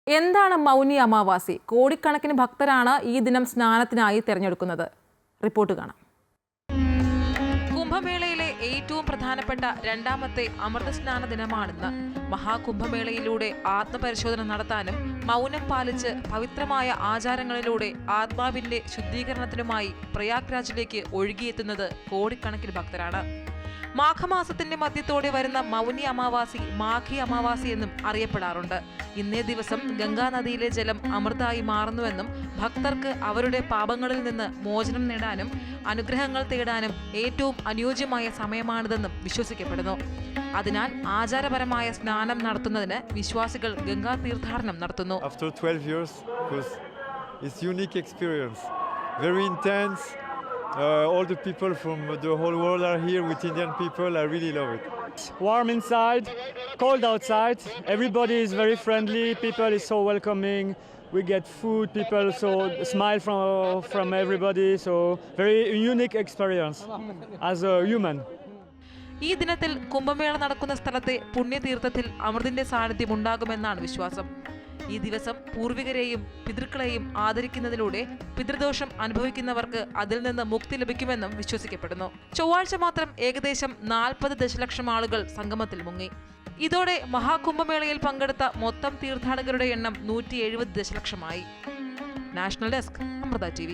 എന്താണ് മൗനി അമാവാസി? കോടിക്കണക്കിന് ഭക്തരാണ് ഈ ദിനം സ്നാനത്തിനായി തിരഞ്ഞെടുക്കുന്നത്. റിപ്പോർട്ട് കാണാം. കുംഭമേളയിലെ ഏറ്റവും പ്രധാനപ്പെട്ട രണ്ടാമത്തെ അമൃതസ്നാന ദിനമാണിന്ന്. മഹാകുംഭമേളയിലൂടെ ആത്മപരിശോധന നടത്താനും മൗനം പാലിച്ച് പവിത്രമായ ആചാരങ്ങളിലൂടെ ആത്മാവിന്റെ ശുദ്ധീകരണത്തിനുമായി പ്രയാഗ്രാജിലേക്ക് ഒഴുകിയെത്തുന്നത് കോടിക്കണക്കിന് ഭക്തരാണ്. മാഘമാസത്തിന്റെ മധ്യത്തോടെ വരുന്ന മൗനി അമാവാസി മാഘി അമാവാസി എന്നും അറിയപ്പെടാറുണ്ട്. ഇന്നേ ദിവസം ഗംഗാനദിയിലെ ജലം അമൃതായി മാറുന്നുവെന്നും ഭക്തർക്ക് അവരുടെ പാപങ്ങളിൽ നിന്ന് മോചനം നേടാനും അനുഗ്രഹങ്ങൾ തേടാനും ഏറ്റവും അനുയോജ്യമായ സമയമാണിതെന്നും വിശ്വസിക്കപ്പെടുന്നു. അതിനാൽ ആചാരപരമായ സ്നാനം നടത്തുന്നതിന് വിശ്വാസികൾ ഗംഗാ തീർത്ഥാടനം നടത്തുന്നു. After 12 years, because it's unique experience, very intense. All the people from the whole world are here with Indian people. I really love it. Warm inside, cold outside. Everybody is very friendly. People is so welcoming. We get food. People so smile from everybody. So very unique experience as a human. ഈ ദിനത്തിൽ കുംഭമേള നടക്കുന്ന സ്ഥലത്തെ പുണ്യതീർത്ഥത്തിൽ അമൃതിന്റെ സാന്നിധ്യം ഉണ്ടാകുമെന്നാണ് വിശ്വാസം. ഈ ദിവസം പൂർവികരെയും പിതൃക്കളെയും ആദരിക്കുന്നതിലൂടെ പിതൃദോഷം അനുഭവിക്കുന്നവർക്ക് അതിൽ നിന്ന് മുക്തി ലഭിക്കുമെന്നും വിശ്വസിക്കപ്പെടുന്നു. ചൊവ്വാഴ്ച മാത്രം ഏകദേശം 40 ദശലക്ഷം ആളുകൾ സംഗമത്തിൽ മുങ്ങി. ഇതോടെ മഹാകുംഭമേളയിൽ പങ്കെടുത്ത മൊത്തം തീർത്ഥാടകരുടെ എണ്ണം 170 ദശലക്ഷമായി. National desk, Amrita TV.